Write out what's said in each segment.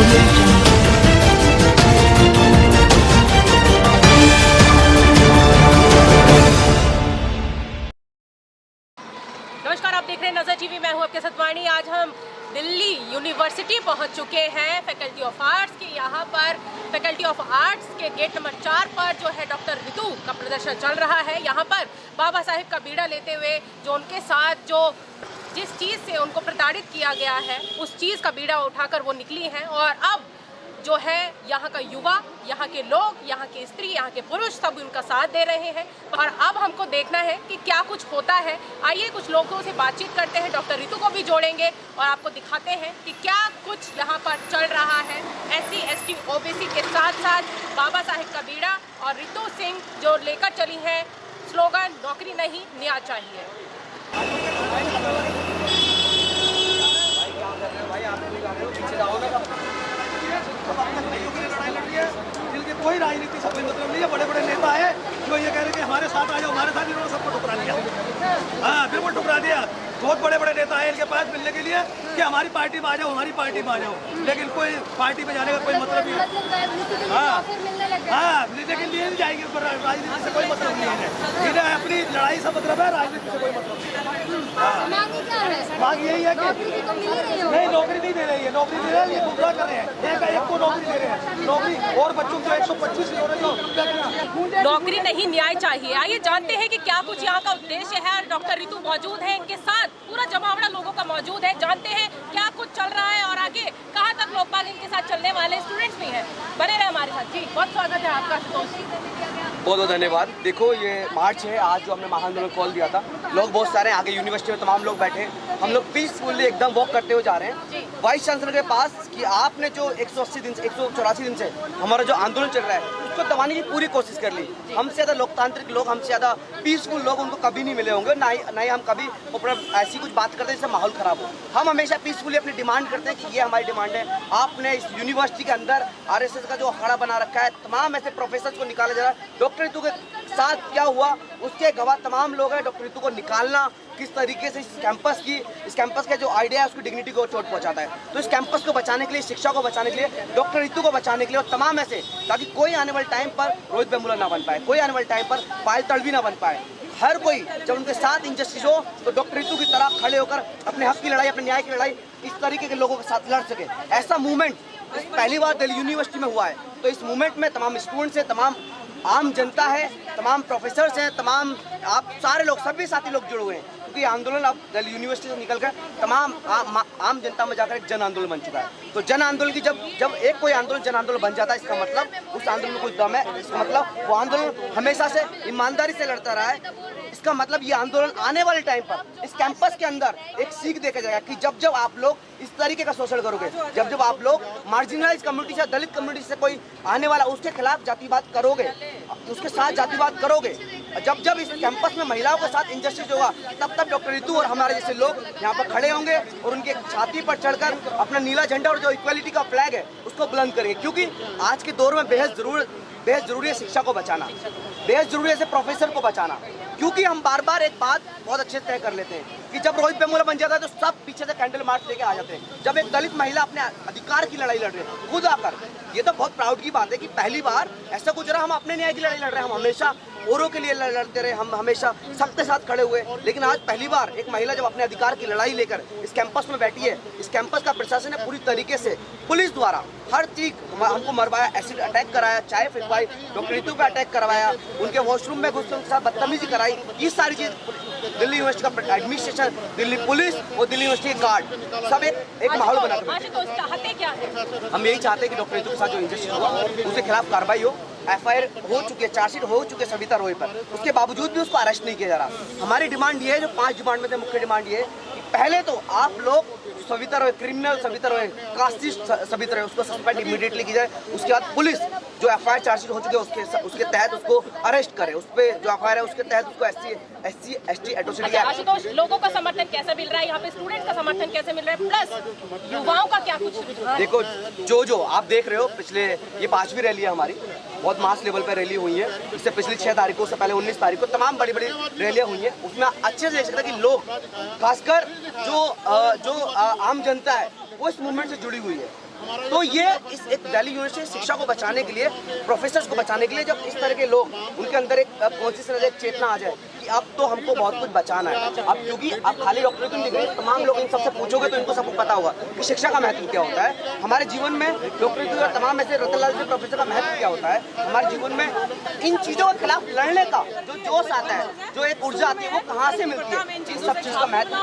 audio jungle. नमस्कार, आप देख रहे हैं नजर टीवी। मैं हूं आपके साथ वाणी। आज हम दिल्ली यूनिवर्सिटी पहुंच चुके हैं फैकल्टी ऑफ आर्ट्स के। यहाँ पर फैकल्टी ऑफ आर्ट्स के गेट नंबर 4 पर जो है डॉक्टर रितु का प्रदर्शन चल रहा है। यहाँ पर बाबा साहेब का बीड़ा लेते हुए जो उनके साथ जो जिस चीज़ से उनको प्रताड़ित किया गया है उस चीज़ का बीड़ा उठाकर वो निकली हैं। और अब जो है यहाँ का युवा, यहाँ के लोग, यहाँ की स्त्री, यहाँ के पुरुष सब उनका साथ दे रहे हैं। और अब हमको देखना है कि क्या कुछ होता है। आइए कुछ लोगों से बातचीत करते हैं, डॉक्टर रितु को भी जोड़ेंगे और आपको दिखाते हैं कि क्या कुछ यहाँ पर चल रहा है। SC ST OBC के साथ साथ बाबा साहेब का बीड़ा और रितु सिंह जो लेकर चली है स्लोगन नौकरी नहीं न्याय चाहिए। जिनकी कोई राजनीति से कोई मतलब नहीं है। बड़े बड़े नेता है जो ये कह रहे हैं कि हमारे साथ आ जाओ, हमारे साथ, इन्होंने सबको ठुकरा दिया। हाँ, बिल्कुल ठुकरा दिया। बहुत बड़े बड़े नेता है इनके पास मिलने के लिए कि हमारी पार्टी में आ जाओ, हमारी पार्टी में आ जाओ, लेकिन कोई पार्टी में जाने का कोई मतलब नहीं है। हाँ, लेकिन लिए नहीं जाएंगे, राजनीति से कोई मतलब नहीं है। इन्हें अपनी लड़ाई से मतलब है, राजनीति से कोई मतलब नहीं है। मांग यही है कि नहीं, नौकरी नहीं दे रही है, नौकरी दे रही है, गुमराह कर रहे हैं। एक को नौकरी दे रहे हैं, नौकरी और बच्चों को 125 नौकरी नहीं न्याय चाहिए। आइए जानते हैं कि क्या कुछ यहाँ का उद्देश्य है। डॉक्टर रितु मौजूद है, इनके साथ पूरा जमावड़ा लोगों का मौजूद है। जानते हैं क्या कुछ चल रहा है और आगे कहाँ तक लोकपाल इनके साथ चलने वाले स्टूडेंट्स भी हैं। बने रहे हमारे साथ। जी, बहुत स्वागत है आपका। बहुत बहुत धन्यवाद। देखो, ये मार्च है आज जो हमने महाआंदोलन कॉल दिया था। लोग बहुत सारे आगे यूनिवर्सिटी में तमाम लोग बैठे। हम लोग पीसफुली एकदम वॉक करते हुए जा रहे हैं वाइस चांसलर के पास कि आपने जो 180 दिन से 184 दिन से हमारा जो आंदोलन चल रहा है उसको दबाने की पूरी कोशिश कर ली। हमसे ज़्यादा लोकतांत्रिक लोग, हमसे ज़्यादा पीसफुल लोग उनको कभी नहीं मिले होंगे। ना ही हम कभी ऐसी कुछ बात करते हैं जिससे माहौल ख़राब हो। हम हमेशा पीसफुली अपनी डिमांड करते हैं कि ये हमारी डिमांड है। आपने इस यूनिवर्सिटी के अंदर RSS का जो अखाड़ा बना रखा है, तमाम ऐसे प्रोफेसर को निकाला जा रहा है। डॉक्टर रितु के साथ क्या हुआ उसके गवाह तमाम लोग हैं। डॉक्टर रितु को निकालना किस तरीके से इस कैंपस का जो आइडिया है उसकी डिग्निटी को चोट पहुंचाता है। तो इस कैंपस को बचाने के लिए, शिक्षा को बचाने के लिए, डॉक्टर रितु को बचाने के लिए और तमाम ऐसे, ताकि कोई आने वाले टाइम पर रोहित वेमुला ना बन पाए, कोई आने वाले टाइम पर पायल तड़वी ना बन पाए। हर कोई जब उनके साथ इंजस्टिस हो तो डॉक्टर रितु की तरह खड़े होकर अपने हक की लड़ाई, अपने न्याय की लड़ाई इस तरीके के लोगों के साथ लड़ सके। ऐसा मूवमेंट पहली बार दिल्ली यूनिवर्सिटी में हुआ है। तो इस मूवमेंट में तमाम स्टूडेंट्स हैं, तमाम आम जनता है, तमाम प्रोफेसर्स हैं, तमाम आप सारे लोग, सभी साथी लोग जुड़े हुए हैं। क्योंकि आंदोलन अब दिल्ली यूनिवर्सिटी से निकलकर तमाम आम जनता में जाकर एक जन आंदोलन बन चुका है। तो जन आंदोलन की जब एक कोई आंदोलन जन आंदोलन बन जाता है, इसका मतलब उस आंदोलन में कुछ दम है। इसका मतलब वो आंदोलन हमेशा से ईमानदारी से लड़ता रहा है। इसका मतलब ये आंदोलन आने वाले टाइम पर इस कैंपस के अंदर एक सीख देकर जाएगा कि जब जब आप लोग इस तरीके का शोषण करोगे, जब जब आप लोग मार्जिनलाइज कम्युनिटी से, दलित कम्युनिटी से कोई आने वाला उसके खिलाफ जातिवाद करोगे, उसके साथ जातिवाद करोगे, जब जब इस कैंपस में महिलाओं के साथ इंजस्टिस होगा, तब तब डॉक्टर रितु और हमारे जैसे लोग यहाँ पर खड़े होंगे और उनके छाती पर चढ़कर अपना नीला झंडा और जो इक्वालिटी का फ्लैग है उसको बुलंद करेंगे। क्योंकि आज के दौर में बेहद जरूरी है शिक्षा को बचाना, बेहद जरूरी है प्रोफेसर को बचाना। क्योंकि हम बार बार एक बात बहुत अच्छे से तय कर लेते हैं कि जब रोहित वेमुला बन जाता है तो सब पीछे से कैंडल मार्च लेके आ जाते हैं। जब एक दलित महिला अपने अधिकार की लड़ाई लड़ रही है खुद आकर, ये तो बहुत प्राउड की बात है कि पहली बार ऐसा कुछ रहा हम अपने न्याय की लड़ाई लड़ रहे हैं। हम हमेशा औरों के लिए लड़ते रहे, हम हमेशा सबके साथ खड़े हुए, लेकिन आज पहली बार एक महिला जब अपने अधिकार की लड़ाई लेकर इस कैंपस में बैठी है, इस कैंपस का प्रशासन ने पूरी तरीके से पुलिस द्वारा हर चीज हमको मरवाया, एसिड अटैक कराया, चाय फिरवाई, डॉक्टर रितु पे अटैक करवाया, उनके वॉशरूम में घुस उनके साथ बदतमीजी कराई। ये सारी चीज दिल्ली यूनिवर्सिटी का एडमिनिस्ट्रेशन, दिल्ली पुलिस और दिल्ली यूनिवर्सिटी के गार्ड सब एक माहौल बना कर। हम यही चाहते हैं कि डॉक्टर रितु के साथ जो इंजस्टिस हुआ उसके खिलाफ कार्रवाई हो। FIR हो चुकी है, चार्जशीट हो चुके सविता रोय पर, उसके बावजूद भी उसको अरेस्ट नहीं किया जा रहा। हमारी डिमांड ये है, जो 5 डिमांड में से मुख्य डिमांड ये है कि पहले तो आप लोग सविता रोय, क्रिमिनल सविता रोय, कास्टिस्ट सविता रोय, उसको सस्पेंड इमीडिएटली की जाए। उसके बाद पुलिस जो FIR चार्जशीट हो चुके हैं उसके तहत उसको अरेस्ट करे, उस पर जो FIR है उसके तहत उसको SC ST एट्रोसिटी आशुतोष, लोगों का समर्थन कैसे मिल रहा है यहाँ पे, स्टूडेंट्स का समर्थन कैसे मिल रहा है, प्लस युवाओं का क्या कुछ? देखो, जो आप देख रहे हो, पिछले ये 5वीं रैली है हमारी, बहुत मास लेवल पर रैली हुई है। इससे पिछली 6 तारीख को, उससे पहले 19 तारीख को तमाम बड़ी बड़ी रैलियां हुई हैं। उसमें अच्छे से देख सकते हैं कि लोग, खासकर जो आम जनता है वो इस मूवमेंट से जुड़ी हुई है। तो ये इस एक दिल्ली यूनिवर्सिटी शिक्षा को बचाने के लिए, प्रोफेसर्स को बचाने के लिए, जब इस तरह के लोग उनके अंदर एक कॉन्शियसनेस, एक चेतना आ जाए कि अब तो हमको बहुत कुछ बचाना है। अब क्योंकि आप खाली डॉक्टर तो नहीं देख रहे, तमाम लोग इन सबसे पूछोगे तो इनको सबको पता होगा कि शिक्षा का महत्व क्या होता है हमारे जीवन में। डॉक्टर और तमाम ऐसे रतनलाल जी प्रोफेसर का महत्व क्या होता है हमारे जीवन में। इन चीज़ों के खिलाफ लड़ने का जो जोश आता है, जो एक ऊर्जा आती है, वो कहाँ से मिलती है? इन सब चीज़ का महत्व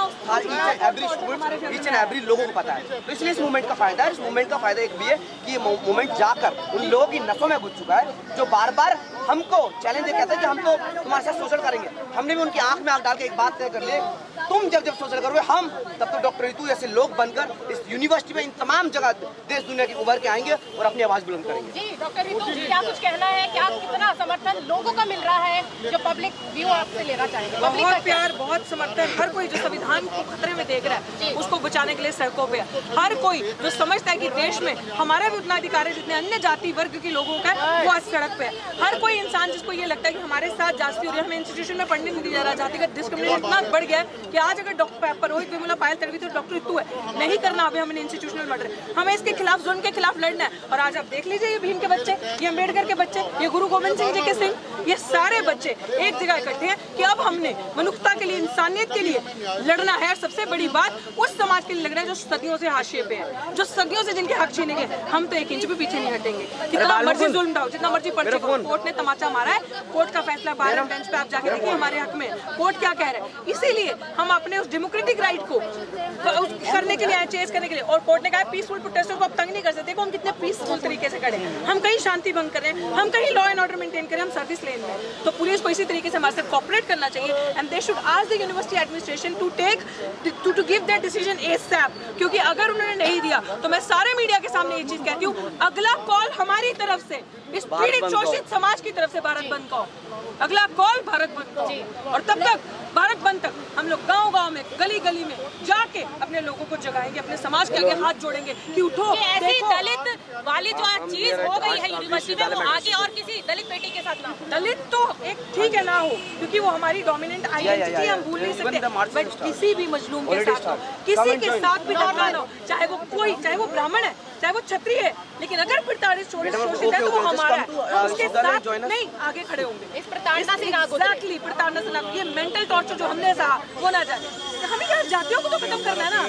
ईच एंड एवरी लोगों को पता है। तो इसलिए इस मूवमेंट का फायदा है। इस मूवमेंट का फायदा एक भी है कि ये मूवमेंट जाकर उन लोगों की नसों में घुस चुका है जो बार बार हमको चैलेंज कहते हैं कि हम तो तुम्हारे साथ शोषण करेंगे। हमने भी उनकी आंख में आंख डाल के एक बात तय कर ली, तुम जब जब शोषण करोगे हम तब तो डॉक्टर रितु जैसे लोग बनकर इस यूनिवर्सिटी में इन तमाम जगह देश दुनिया की उभर के आएंगे और अपनी आवाज बुलंद करेंगे। जी डॉक्टर रितु, क्या कुछ कहना है? क्या कितना समर्थन लोगों का मिल रहा है जो पब्लिक व्यू आपसे लेना चाहेंगे? बहुत प्यार, बहुत समर्थन। हर कोई जो संविधान को खतरे में देख रहा है उसको बचाने के लिए सड़कों पे है। हर कोई जो समझता है कि देश में हमारा भी उतना अधिकार है जितने अन्य जाति वर्ग के लोगों का, वो आज सड़क पे है। हर कोई इंसान जिसको ये लगता है कि हमारे साथ जाति हो रही है, हमें इंस्टीट्यूशन में पढ़ने नहीं दिया जा रहा, जातिगत डिस्क्रिमिनेशन इतना बढ़ गया है कि आज अगर डॉक्टर रोहित वेमुला, पायल तड़वी तो डॉक्टर रितु है, नहीं करना अभी हमें इंस्टीट्यूशनल मर्डर। हमें इसके खिलाफ, जुल्म के खिलाफ लड़ना है। और आज आप देख लीजिए, ये भीम के बच्चे, ये अम्बेडकर के बच्चे, ये गुरु गोविंद सिंह जी के सिंह, ये सारे बच्चे एक जगह इकट्ठे हैं कि अब हमने मनुष्यता के लिए, इंसानियत के लिए लड़ना है। और सबसे बड़ी बात उस समाज के लिए लग रहा है जो सदियों से हाशिए पे है, जो सदियों से जिनके हक छीने गए। हम तो एक इंच भी पीछे नहीं हटेंगे। कितना मर्जी जुल्म ढाओ, जितना मर्जी पर्चे, कोर्ट ने तमाचा मारा है, कोर्ट का फैसला बाहर बेंच पे आप जाके देखिए हमारे हक में कोर्ट क्या कह रहा है। इसीलिए हम अपने उस डेमोक्रेटिक राइट को करने के लिए आए, चेस करने के लिए। और कोर्ट ने कहा पीसफुल प्रोटेस्टर को आप तंग नहीं कर सकते। देखो हम कितने पीसफुल तरीके से खड़े हैं, हम कहीं शांति भंग कर रहे हैं, हम कहीं लॉ एंड ऑर्डर मेंटेन कर रहे हैं, हम सर्विस लेन में। तो पुलिस को इसी तरीके से हमारे साथ कोऑपरेट करना चाहिए and they should ask the university administration to give that decision ASAP. क्योंकि अगर उन्होंने नहीं दिया तो मैं सारे मीडिया के सामने ये चीज कहती हूँ, अगला कॉल हमारी तरफ से, इस पीड़ित शोषित समाज की तरफ से भारत बंद का, अगला कॉल भारत बंद का। और तब तक भारत बंद तक हम लोग गांव-गांव में, गली-गली में जाके अपने लोगों को जगाएंगे, अपने समाज के आगे हाथ जोड़ेंगे कि उठो। ऐसी दलित वाली जो आज चीज हो गई है यूनिवर्सिटी में, वो आगे और किसी दलित बेटी के साथ ना हो। दलित तो एक ठीक है ना हो, क्योंकि वो हमारी डोमिनेंट आइडेंटिटी, हम भूल नहीं सकते। बट किसी भी मजलूम के साथ हो, किसी के साथ भी टकराना हो, चाहे वो कोई, चाहे वो ब्राह्मण है, चाहे वो क्षत्रिय है, लेकिन अगर प्रताड़ित शोषित है तो वो हमारा है, हम उसके साथ नहीं आगे खड़े होंगे। इस प्रताड़ना से ना एग्जैक्टली, प्रताड़ना से ना, ये मेंटल टॉर्चर जो हमने सहा वो ना जाए। हमें क्या जातियों को तो खत्म करना है ना,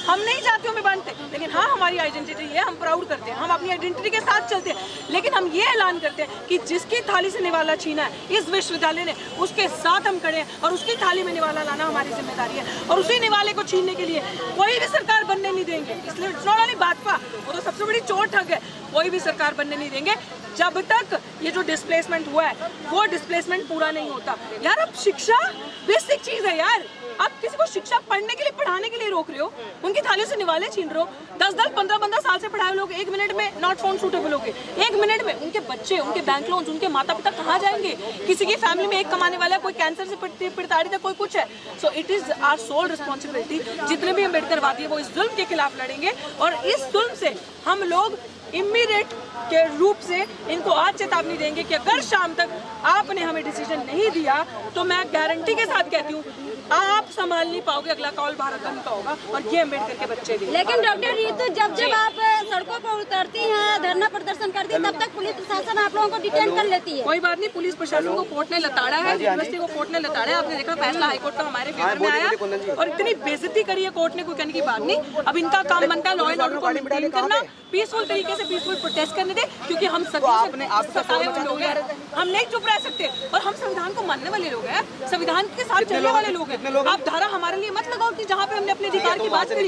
हम नहीं जातियों में बांटते, लेकिन हाँ हमारी आइडेंटिटी है, हम प्राउड करते हैं, हम अपनी आइडेंटिटी के साथ चलते हैं। लेकिन हम ये ऐलान करते हैं कि जिसकी थाली से निवाला छीना है इस विश्वविद्यालय ने, उसके साथ हम खड़े हैं और उसकी थाली में निवाला लाना हमारी जिम्मेदारी है। और उसी निवाले को छीनने के लिए कोई भी सरकार बनने नहीं देंगे। इसलिए इट्स नॉट ओनली भाजपा, वो तो सबसे बड़ी चोट ठग है, कोई भी सरकार बनने नहीं देंगे जब तक ये जो डिस्प्लेसमेंट हुआ है वो डिस्प्लेसमेंट पूरा नहीं होता। यार अब शिक्षा बेसिक चीज है यार, आप किसी को शिक्षा पढ़ने के लिए, पढ़ाने के लिए रोक रहे हो, उनकी थाली से निवाले छीन रहे हो। 10-10, 15-15 साल से पढ़ाए लोग 1 मिनट में नॉट फाउंड सूटेबल हो गए। 1 मिनट में उनके बच्चे, उनके बैंक लोन्स, उनके माता पिता कहाँ जाएंगे? किसी की फैमिली में एक कमाने वाला है, कोई कैंसर से प्रताड़ित है, कोई कुछ है। So it is our sole responsibility, जितने भी अम्बेडकरवादी है वो इस जुल्म के खिलाफ लड़ेंगे। और इस जुल्म से हम लोग इमीडिएट के रूप से इनको आज चेतावनी देंगे कि अगर शाम तक आपने हमें डिसीजन नहीं दिया तो मैं गारंटी के साथ कहती हूँ आप संभाल नहीं पाओगे, अगला कॉल भारत बंद का होगा और ये अम्बेडकर के बच्चे भी। लेकिन डॉक्टर रितु, जब जब आप सड़कों पर उतरती हैं, धरना प्रदर्शन करती हैं, तब तक पुलिस प्रशासन आप लोगों को डिटेन कर लेती है। कोई बात नहीं, पुलिस प्रशासन को कोर्ट ने लताड़ा है, यूनिवर्सिटी को कोर्ट ने लताड़ा है। आपने देखा फैसला हाईकोर्ट का हमारे फेवर में आया और इतनी बेइज्जती करी है कोर्ट ने, कोई कहने की बात नहीं। अब इनका काम बनता है लॉ एंड ऑर्डर को मेंटेन करना, पीसफुल तरीके से पीसफुल प्रोटेस्ट करने दे, क्योंकि हम सताए हुए लोग हैं, हम नहीं चुप रह सकते। और हम संविधान को मानने वाले लोग हैं, संविधान के साथ चलने वाले लोग हैं। आप धारा हमारे लिए मत लगाओ कि जहाँ पे हमने अपने अधिकार की बात करी,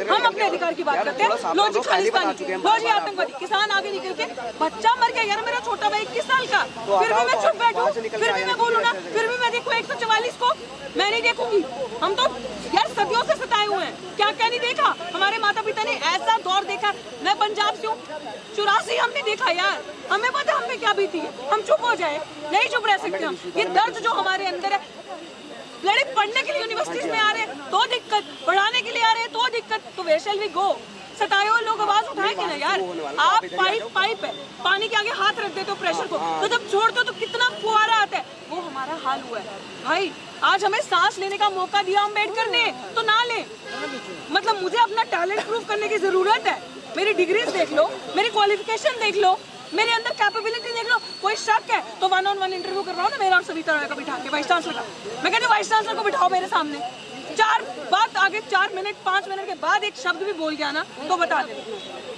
हम अपने अधिकार की बात करते हैं। लो जी खालिस्तानी, लो जी आतंकवादी, किसान आगे निकल के बच्चा मर गया यार, मेरा छोटा भाई 21 साल का, फिर भी मैं चुप बैठूं, फिर भी मैं बोलूँ ना, फिर भी मैं देखूँ 144 को, मैं नहीं देखूंगी। हम तो यार सदियों से सताए हुए हैं, क्या क्या नहीं देखा, हमारे माता पिता ने ऐसा दौर देखा। मैं पंजाब से हूँ, 84 हमने देखा यार, हमें पता हमें क्या बीती है। हम चुप हो जाए, नहीं चुप रह सकते हम। ये दर्द जो हमारे अंदर है, लड़के पढ़ने के लिए यूनिवर्सिटीज में आ रहे हैं तो दिक्कत, पढ़ाने के लिए आ रहे हैं तो दिक्कत, तो वेयर शैल वी गो? सताए हुए लोग आवाज उठाएंगे ना यार। आप पाइप है, पानी के आगे हाथ रख देते हो प्रेशर को, तो जब छोड़ते हो तो कितना फुहारा आता है, वो हमारा हाल हुआ है भाई। आज हमें सांस लेने का मौका दिया अम्बेडकर ने, तो ना ले। मतलब मुझे अपना टैलेंट प्रूव करने की जरूरत है, मेरी डिग्रीज देख लो, मेरी क्वालिफिकेशन देख लो, मेरे अंदर कैपेबिलिटी देख लो। कोई शक है तो 1-on-1 इंटरव्यू कर रहा हूँ ना मेरा और सविता राय का बिठा के, वाइस चांसलर का। मैं कहती हूँ वाइस चांसलर को बिठाओ मेरे सामने, 4 मिनट 5 मिनट के बाद एक शब्द भी बोल गया ना तो बता दे।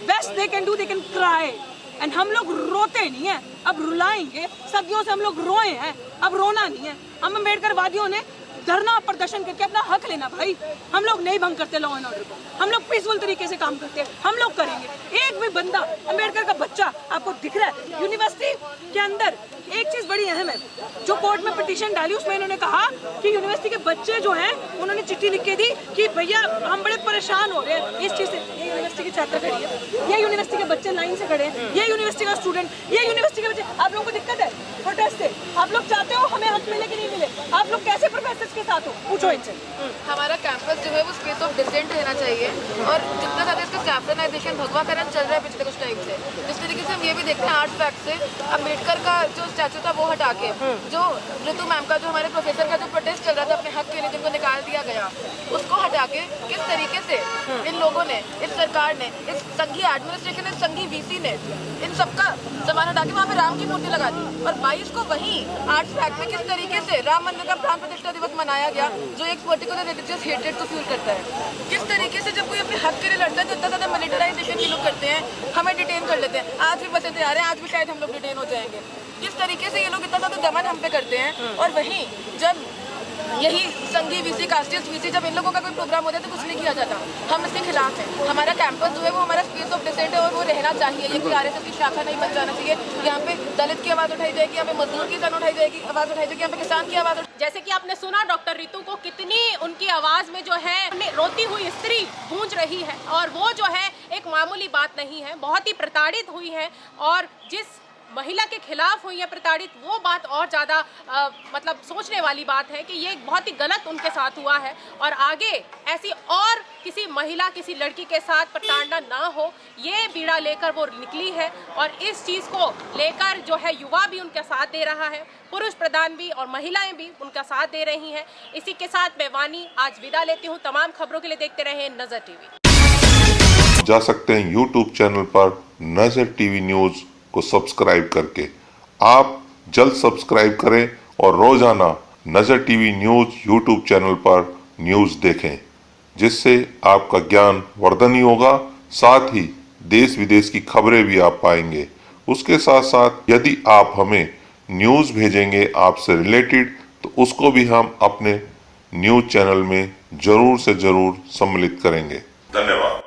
Best they can do, they can cry. And हम लोग रोते नहीं है, अब रुलाएंगे। सदियों से हम लोग रोए हैं, अब रोना नहीं है। हम अम्बेडकर वादियों ने धरना प्रदर्शन करके अपना हक लेना भाई। हम लोग नहीं भंग करते लॉ एंड ऑर्डर को, हम लोग पीसफुल तरीके से काम करते हैं, हम लोग करेंगे। एक भी बंदा अम्बेडकर का बच्चा आपको दिख रहा है यूनिवर्सिटी के अंदर? एक चीज बड़ी अहम है, जो कोर्ट में पिटीशन डाली उसमें इन्होंने कहा कि यूनिवर्सिटी के बच्चे जो हैं उन्होंने चिट्ठी लिख के दी कि भैया हम बड़े परेशान हो रहे हैं इस चीज से। ये यूनिवर्सिटी की छात्र खड़ी है, ये यूनिवर्सिटी के बच्चे लाइन से खड़े हैं, ये यूनिवर्सिटी का स्टूडेंट, ये यूनिवर्सिटी के बच्चे। आप लोगों को दिक्कत है प्रोटेस्ट से? आप लोग चाहते हो हमें हक मिले कि नहीं मिले? आप लोग कैसे प्रोफेसर्स के साथ हो? पूछो इनसे। हमारा कैंपस जो है वो स्पेस ऑफ डिसेंट रहना चाहिए, और जितना ज़्यादा इसका सैफ्रनाइजेशन भगवाकरण चल रहा है पिछले कुछ टाइम से, जिस तरीके से हम ये भी देखते हैं आर्ट फैक्ट से अम्बेडकर का जो स्टैचू था वो हटा के, जो ऋतु मैम का, जो हमारे प्रोफेसर का जो प्रोटेस्ट चल रहा था अपने हक के लिए, जिनको निकाल दिया गया, उसको हटा के किस तरीके से इन लोगों ने, इस सरकार ने, इस संघीय एडमिनिस्ट्रेशन ने, संघीय वीसी ने इन सबका सामान हटा के वहाँ पे राम की मूर्ति लगा दी। और 22 को वहीं आर्ट्स फैक्ट में किस तरीके से राम मंदिर का प्राण प्रतिष्ठा दिवस मनाया गया, जो एक पर्टिकुलर रिलीजियस हेट्रेड को फ्यूल करता है। किस तरीके से जब कोई अपने हक के लिए लड़ता है तो इतना ज़्यादा मिलिटराइजेशन ये लोग करते हैं, हमें डिटेन कर लेते हैं। आज भी बसे तैयार हैं, आज भी शायद हम लोग डिटेन हो जाएंगे। किस तरीके से ये लोग इतना ज़्यादा दमन हम पे करते हैं, और वहीं जब यही संघीय वीसी, कास्टिस्ट वीसी, जब इन लोगों का कोई प्रोग्राम होता है तो कुछ नहीं किया जाता। हम इसके खिलाफ हैं। हमारा कैंपस जो है वो हमारा स्पेस ऑफ डिसेंट है और वो रहना चाहिए। ये कोई आरएसएस की शाखा नहीं बन जाना चाहिए। यहाँ पे दलित की आवाज़ उठाई जाएगी, यहाँ पे मजदूर की उठाई जाएगी, आवाज़ उठाई जाएगी, यहाँ पे किसान की आवाज़। जैसे कि आपने सुना डॉक्टर रितु को, कितनी उनकी आवाज में जो है रोती हुई स्त्री गूंज रही है, और वो जो है एक मामूली बात नहीं है, बहुत ही प्रताड़ित हुई है। और जिस महिला के खिलाफ हुई है प्रताड़ित, वो बात और ज़्यादा मतलब सोचने वाली बात है कि ये बहुत ही गलत उनके साथ हुआ है, और आगे ऐसी और किसी महिला, किसी लड़की के साथ प्रताड़ना ना हो, ये बीड़ा लेकर वो निकली है। और इस चीज़ को लेकर जो है युवा भी उनका साथ दे रहा है, पुरुष प्रधान भी और महिलाएं भी उनका साथ दे रही हैं। इसी के साथ मैं वानी आज विदा लेती हूँ। तमाम खबरों के लिए देखते रहें नजर टीवी। जा सकते हैं यूट्यूब चैनल पर नजर टीवी न्यूज को सब्सक्राइब करके। आप जल्द सब्सक्राइब करें और रोजाना नजर टीवी न्यूज यूट्यूब चैनल पर न्यूज देखें, जिससे आपका ज्ञान वर्धन होगा। साथ ही देश विदेश की खबरें भी आप पाएंगे। उसके साथ साथ यदि आप हमें न्यूज भेजेंगे आपसे रिलेटेड, तो उसको भी हम अपने न्यूज चैनल में जरूर से जरूर सम्मिलित करेंगे। धन्यवाद।